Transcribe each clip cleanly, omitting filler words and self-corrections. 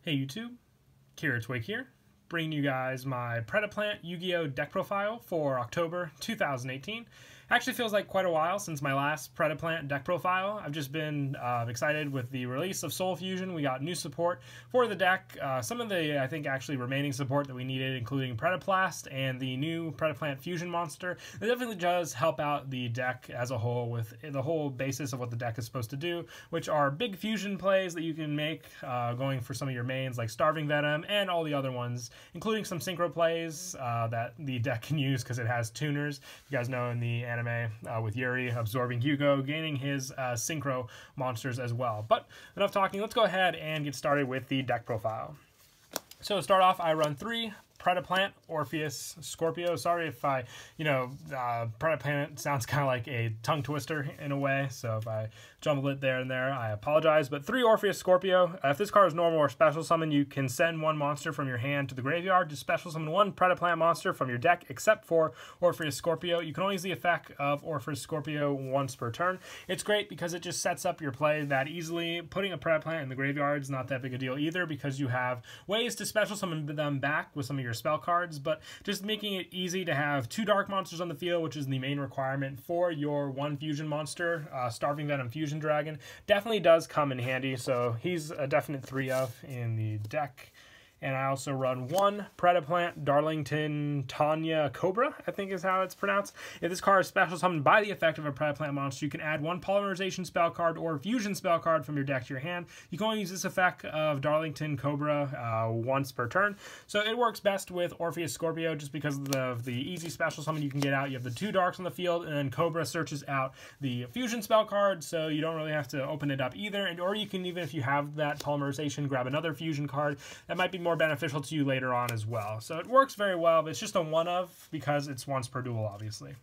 Hey YouTube, Twig here, bringing you guys my Predaplant Yugioh deck profile for October 2018. Actually feels like quite a while since my last Predaplant deck profile. I've just been excited with the release of Soul Fusion. We got new support for the deck. Some of the, I think, actually remaining support that we needed, including Predaplast and the new Predaplant Fusion monster. It definitely does help out the deck as a whole with the whole basis of what the deck is supposed to do, which are big fusion plays that you can make going for some of your mains like Starving Venom and all the other ones, including some synchro plays that the deck can use because it has tuners. You guys know in the anime with Yuri absorbing Yugioh, gaining his synchro monsters as well. But enough talking, let's go ahead and get started with the deck profile. So to start off, I run 3 Predaplant, Orpheus, Scorpio. Sorry if I, Predaplant sounds kind of like a tongue twister in a way, so if I jumbled it there and there, I apologize. But 3 Orpheus, Scorpio. If this card is normal or special summon, you can send 1 monster from your hand to the graveyard to special summon 1 Predaplant monster from your deck, except for Orpheus, Scorpio. You can only use the effect of Orpheus, Scorpio once per turn. It's great because it just sets up your play that easily. Putting a Predaplant in the graveyard is not that big a deal either because you have ways to special summon them back with some of your spell cards, but just making it easy to have 2 dark monsters on the field, which is the main requirement for your 1 fusion monster, Starving Venom Fusion Dragon, definitely does come in handy. So he's a definite 3 of in the deck. And I also run 1 Predaplant Darlington Tanya Cobra, I think is how it's pronounced. If this card is special summoned by the effect of a Predaplant monster, you can add 1 Polymerization spell card or Fusion spell card from your deck to your hand. You can only use this effect of Darlington Cobra once per turn. So it works best with Orpheus Scorpio just because of the easy special summon you can get out. You have the 2 darks on the field, and then Cobra searches out the Fusion spell card, so you don't really have to open it up either. Or you can, even if you have that Polymerization, grab another Fusion card. That might be more beneficial to you later on as well. So it works very well, but it's just a 1 of because it's once per duel, obviously.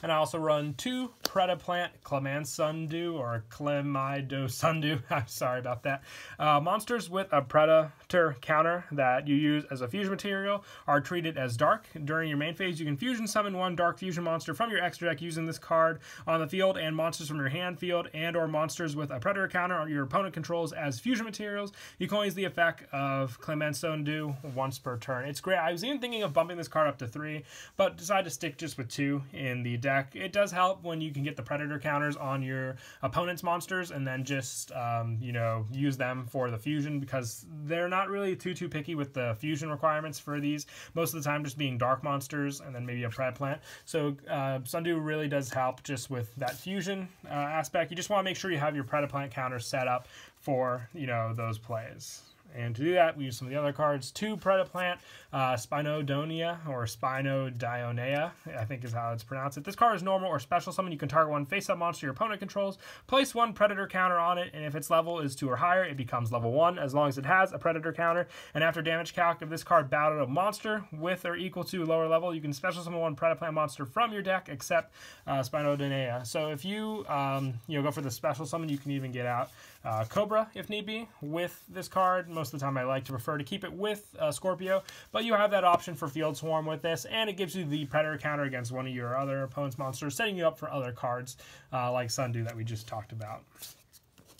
And I also run 2 Predaplant Clemansundu or Clemidosundu. I'm sorry about that. Monsters with a Predator counter that you use as a fusion material are treated as dark. During your main phase, you can fusion summon 1 dark fusion monster from your extra deck using this card on the field, and monsters from your hand field and or monsters with a Predator counter your opponent controls as fusion materials. You can only use the effect of Clemansundu once per turn. It's great. I was even thinking of bumping this card up to 3, but decided to stick just with 2 in the deck. It does help when you can get the Predator counters on your opponent's monsters and then just, use them for the fusion because they're not really too picky with the fusion requirements for these. Most of the time just being dark monsters and then maybe a Predaplant. So Sundu really does help just with that fusion aspect. You just want to make sure you have your Predaplant counters set up for, those plays. And to do that, we use some of the other cards. 2 Predaplant, Spinodonia, or Spinodionea, I think is how it's pronounced. If this card is normal or special summon, you can target 1 face-up monster your opponent controls, place 1 Predator counter on it, and if its level is 2 or higher, it becomes level 1, as long as it has a Predator counter. And after damage calc, if this card battled a monster with or equal to lower level, you can special summon 1 Predaplant monster from your deck, except Spinodionea. So if you, go for the special summon, you can even get out Cobra, if need be, with this card. Most of the time I like to prefer to keep it with Scorpio, but you have that option for Field Swarm with this, and it gives you the Predator counter against one of your other opponent's monsters, setting you up for other cards like Sundu that we just talked about.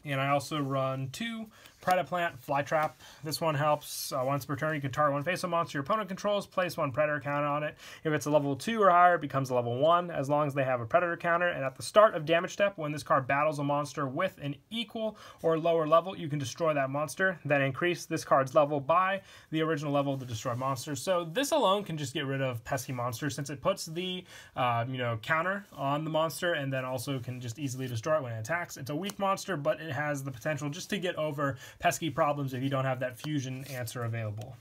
And I also run 2 Predaplant Flytrap. This one helps once per turn. You can target 1 face-up monster your opponent controls, place 1 Predator counter on it. If it's a level 2 or higher, it becomes a level 1, as long as they have a Predator counter. And at the start of damage step, when this card battles a monster with an equal or lower level, you can destroy that monster, then increase this card's level by the original level of the destroyed monster. So this alone can just get rid of pesky monsters, since it puts the counter on the monster and then also can just easily destroy it when it attacks. It's a weak monster, but it has the potential just to get over pesky problems if you don't have that fusion answer available.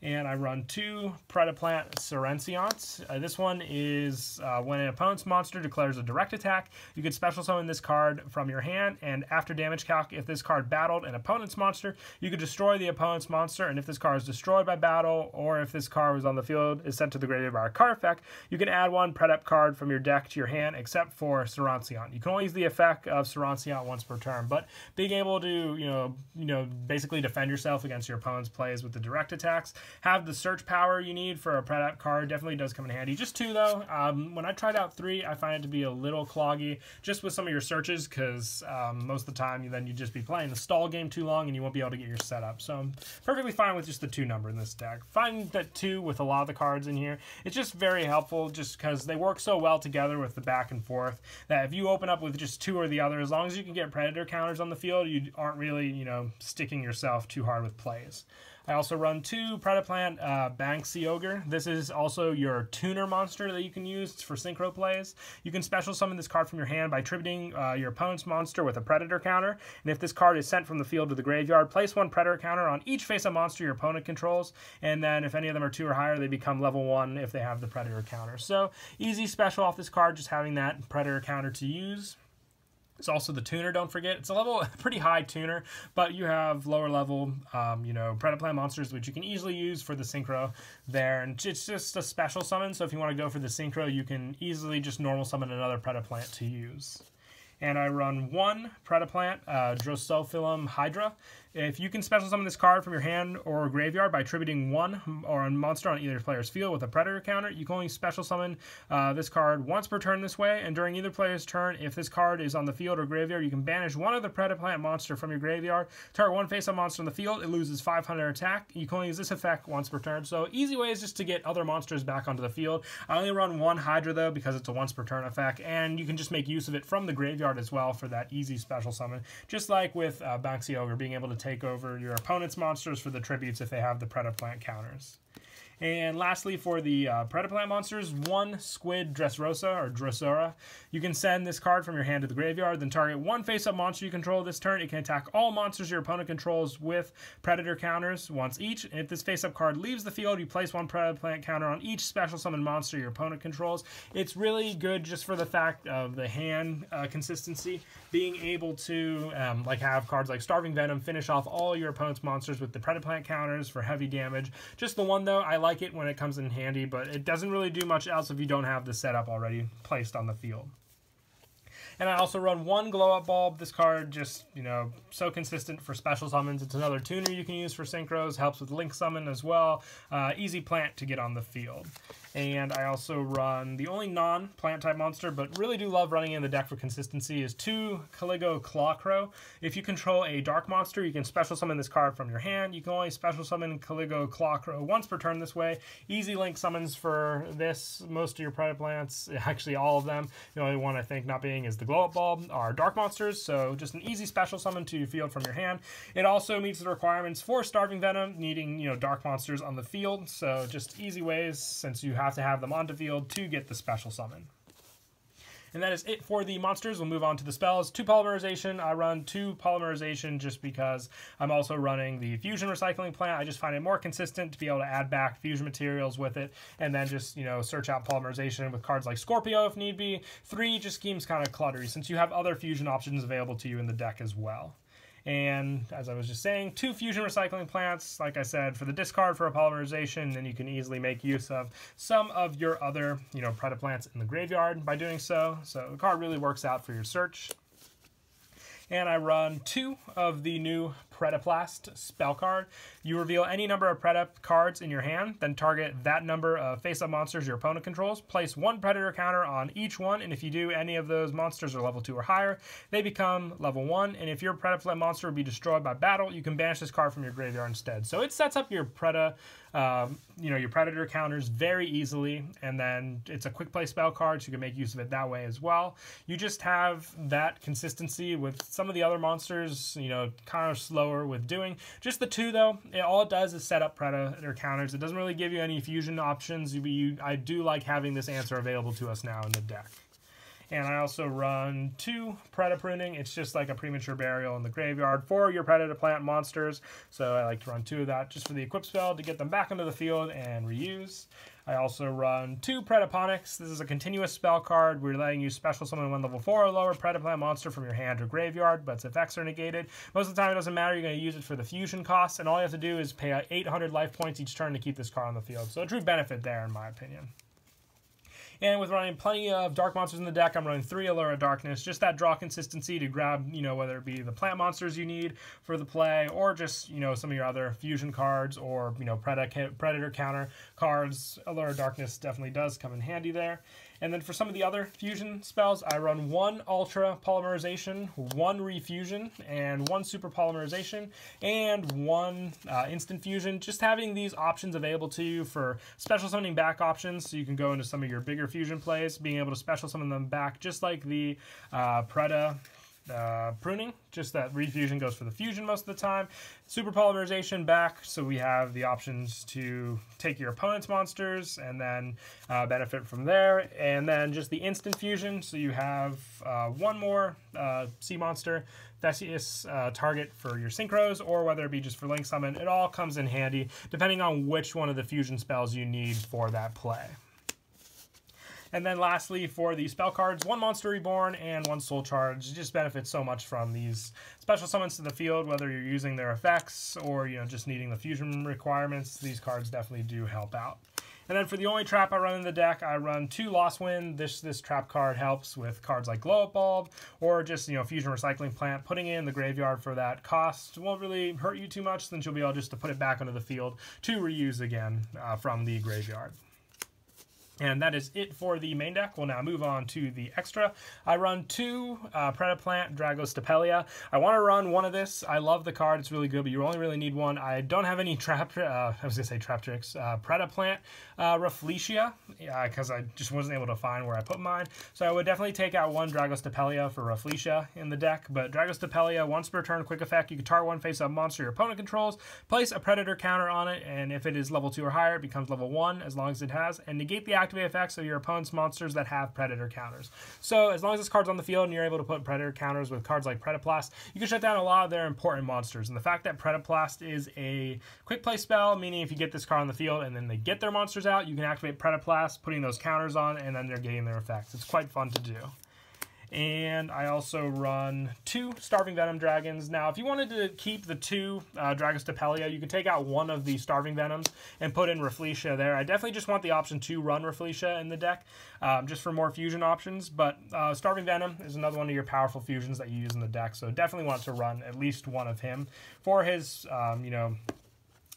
And I run 2 Predaplant Silenciants. This one is when an opponent's monster declares a direct attack, you can special summon this card from your hand, and after damage calc, if this card battled an opponent's monster, you could destroy the opponent's monster, and if this card is destroyed by battle, or if this card was on the field, is sent to the graveyard by a card effect, you can add 1 Predap card from your deck to your hand, except for Silenciant. You can only use the effect of Silenciant once per turn, but being able to, basically defend yourself against your opponent's plays with the direct attacks have the search power you need for a Predap card. Definitely does come in handy. Just 2 though. When I tried out 3, I find it to be a little cloggy just with some of your searches, because most of the time then you'd just be playing the stall game too long and you won't be able to get your setup. So I'm perfectly fine with just the 2 number in this deck. Find that 2 with a lot of the cards in here, it's just very helpful just because they work so well together with the back and forth that if you open up with just 2 or the other, as long as you can get predator counters on the field, you aren't really, you know, sticking yourself too hard with plays. I also run 2 Predaplant Yugioh. This is also your tuner monster that you can use for synchro plays. You can special summon this card from your hand by tributing your opponent's monster with a predator counter. And if this card is sent from the field to the graveyard, place 1 predator counter on each face-up monster your opponent controls. And then if any of them are 2 or higher, they become level 1 if they have the predator counter. So easy special off this card, just having that predator counter to use. It's also the tuner, don't forget. It's a pretty high tuner, but you have lower level, you know, Predaplant monsters, which you can easily use for the synchro there. And it's just a special summon, so if you want to go for the synchro, you can easily just normal summon another Predaplant to use. And I run 1 Predaplant Drosophilum Hydra. If you can special summon this card from your hand or graveyard by tributing 1 or a monster on either player's field with a predator counter, you can only special summon this card once per turn this way, and during either player's turn, if this card is on the field or graveyard, you can banish 1 other Predaplant monster from your graveyard, target 1 face-up monster on the field, it loses 500 attack. You can only use this effect once per turn, so easy ways just to get other monsters back onto the field. I only run 1 Hydra though because it's a once per turn effect, and you can just make use of it from the graveyard as well for that easy special summon, just like with Yugioh, being able to take over your opponent's monsters for the tributes if they have the Predaplant counters. And lastly, for the Predaplant monsters, 1 Squid Dressrosa or Dressora. You can send this card from your hand to the graveyard, then target 1 face-up monster you control this turn. It can attack all monsters your opponent controls with predator counters once each. And if this face-up card leaves the field, you place 1 Predaplant counter on each special summon monster your opponent controls. It's really good just for the fact of the hand consistency, being able to like have cards like Starving Venom finish off all your opponent's monsters with the Predaplant counters for heavy damage. Just the one though, I like it when it comes in handy, but it doesn't really do much else if you don't have the setup already placed on the field. And I also run 1 Glow Up Bulb. This card just, you know, so consistent for special summons. It's another tuner you can use for synchros, helps with link summon as well. Easy plant to get on the field. And I also run the only non-plant type monster, but really do love running in the deck for consistency, is 2 Caligo Clawcrow. If you control a dark monster, you can special summon this card from your hand. You can only special summon Caligo Clawcrow once per turn this way. Easy link summons for this. Most of your Predaplants, actually all of them, the only one I think not being is the Glow Up Bulb, are dark monsters, so just an easy special summon to your field from your hand. It also meets the requirements for Starving Venom, needing, you know, dark monsters on the field, so just easy ways, since you have to have them on the field to get the special summon. And that is it for the monsters. We'll move on to the spells. 2 Polymerization. I run 2 Polymerization just because I'm also running the Fusion Recycling Plant. I just find it more consistent to be able to add back fusion materials with it, and then just, you know, search out Polymerization with cards like Scorpio if need be. 3 just seems kind of cluttery since you have other fusion options available to you in the deck as well. And as I was just saying, 2 Fusion Recycling Plants, like I said, for the discard for a Polymerization, then you can easily make use of some of your other, you know, Predaplants in the graveyard by doing so. So the card really works out for your search. And I run 2 of the new Predaplast spell card. You reveal any number of Predap cards in your hand, then target that number of face-up monsters your opponent controls. Place 1 Predator counter on each one, and if you do, any of those monsters are level 2 or higher, they become level 1. And if your Predaplant monster would be destroyed by battle, you can banish this card from your graveyard instead. So it sets up your you know, your Predator counters very easily, and then it's a quick play spell card, so you can make use of it that way as well. You just have that consistency with some of the other monsters, you know, kind of slower with doing. Just the 2 though, all it does is set up Predator counters. It doesn't really give you any fusion options. I do like having this answer available to us now in the deck. And I also run 2 Predapruning. It's just like a premature burial in the graveyard for your Predaplant monsters. So I like to run 2 of that just for the equip spell to get them back into the field and reuse. I also run 2 Predaponics. This is a continuous spell card. We're letting you special summon 1 level 4 or lower Predaplant monster from your hand or graveyard, but its effects are negated. Most of the time it doesn't matter. You're going to use it for the fusion costs, and all you have to do is pay 800 life points each turn to keep this card on the field. So a true benefit there, in my opinion. And with running plenty of dark monsters in the deck, I'm running 3 Allure of Darkness. Just that draw consistency to grab, whether it be the plant monsters you need for the play, or just, some of your other fusion cards, or, predator counter cards. Allure of Darkness definitely does come in handy there. And then for some of the other fusion spells, I run 1 Ultra Polymerization, 1 Refusion, and 1 Super Polymerization, and 1 Instant Fusion. Just having these options available to you for special summoning back options, so you can go into some of your bigger fusion plays, being able to special summon them back, just like the pruning, just that refusion goes for the fusion most of the time. Super Polymerization back, so we have the options to take your opponent's monsters and then benefit from there. And then just the instant fusion, so you have 1 more sea monster, Theseus target for your synchros, or whether it be just for link summon. It all comes in handy depending on which one of the fusion spells you need for that play. And then lastly, for the spell cards, 1 Monster Reborn and 1 Soul Charge. It just benefits so much from these special summons to the field, whether you're using their effects or just needing the fusion requirements. These cards definitely do help out. And then for the only trap I run in the deck, I run 2 Lost Wind. This trap card helps with cards like Glow Up Bulb, or just Fusion Recycling Plant. Putting it in the graveyard for that cost won't really hurt you too much, since you'll be able just to put it back onto the field to reuse again from the graveyard. And that is it for the main deck. We'll now move on to the extra. I run 2 Predaplant Yugioh. I want to run 1 of this. I love the card. It's really good, but you only really need 1. I don't have any Predaplant Rafflesia, because I just wasn't able to find where I put mine. So I would definitely take out 1 Yugioh for Rafflesia in the deck. But Yugioh, once per turn, quick effect, you can target 1 face-up monster your opponent controls, place a predator counter on it, and if it is level 2 or higher, it becomes level 1 as long as it has, and negate the activate effects of your opponent's monsters that have predator counters. So as long as this card's on the field and you're able to put predator counters with cards like Predaplant, you can shut down a lot of their important monsters. And the fact that Predaplant is a quick play spell, meaning if you get this card on the field and then they get their monsters out, you can activate Predaplant, putting those counters on, and then they're getting their effects. It's quite fun to do. And I also run 2 Starving Venom Dragons. Now, if you wanted to keep the 2 Yugioh, you could take out 1 of the Starving Venoms and put in Rafflesia there. I definitely just want the option to run Rafflesia in the deck, just for more fusion options. But Starving Venom is another one of your powerful fusions that you use in the deck, so definitely want to run at least 1 of him for his,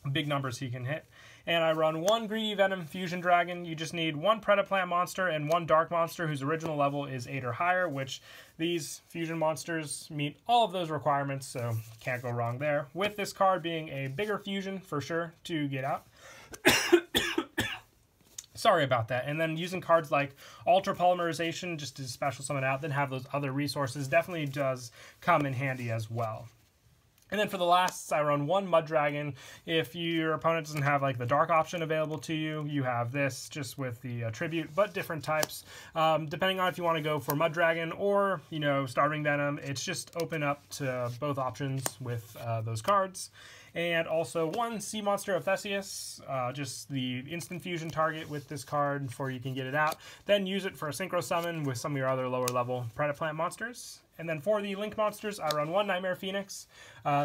big numbers he can hit. And I run 1 Greedy Venom Fusion Dragon. You just need 1 Predaplant monster and 1 Dark monster whose original level is 8 or higher, which these fusion monsters meet all of those requirements, so can't go wrong there. With this card being a bigger fusion for sure to get out. Sorry about that. And then using cards like Ultra Polymerization just to special summon out, then have those other resources definitely does come in handy as well. And then for the lasts, I run 1 Mud Dragon. If your opponent doesn't have like the dark option available to you, you have this just with the tribute, but different types. Depending on if you want to go for Mud Dragon or, Starving Venom, it's just open up to both options with those cards. And also 1 Sea Monster of Theseus, just the instant fusion target with this card before you can get it out. Then use it for a synchro summon with some of your other lower level Predaplant monsters. And then for the Link monsters, I run 1 Nightmare Phoenix,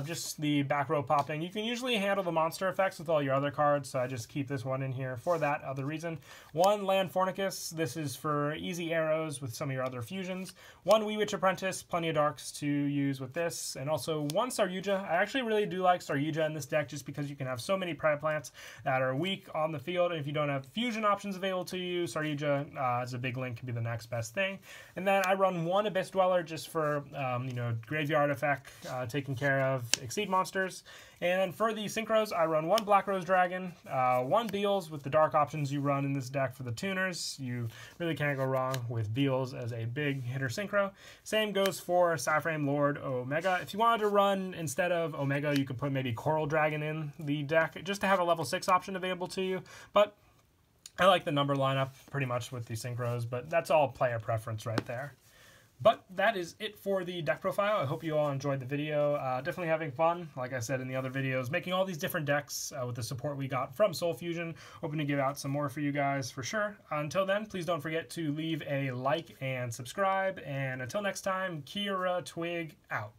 just the back row popping. You can usually handle the monster effects with all your other cards, so I just keep this one in here for that other reason. 1 Land Fornicus, this is for easy arrows with some of your other fusions. 1 Wee Witch Apprentice, plenty of darks to use with this. And also 1 Saryuja. I actually really do like Saryuja in this deck just because you can have so many Predaplants that are weak on the field, and if you don't have fusion options available to you, Saryuja as a big link can be the next best thing. And then I run 1 Abyss Dweller just for graveyard effect, taking care of Exceed monsters. And for the synchros, I run 1 Black Rose Dragon, 1 Beals with the dark options you run in this deck for the tuners. You really can't go wrong with Beals as a big hitter synchro. Same goes for Cyframe Lord Omega. If you wanted to run instead of Omega, you could put maybe Coral Dragon in the deck just to have a level 6 option available to you. But I like the number lineup pretty much with the synchros, but that's all player preference right there. But that is it for the deck profile. I hope you all enjoyed the video. Definitely having fun, like I said in the other videos, making all these different decks with the support we got from Soul Fusion. Hoping to give out some more for you guys for sure. Until then, please don't forget to leave a like and subscribe. And until next time, Kira Twig out.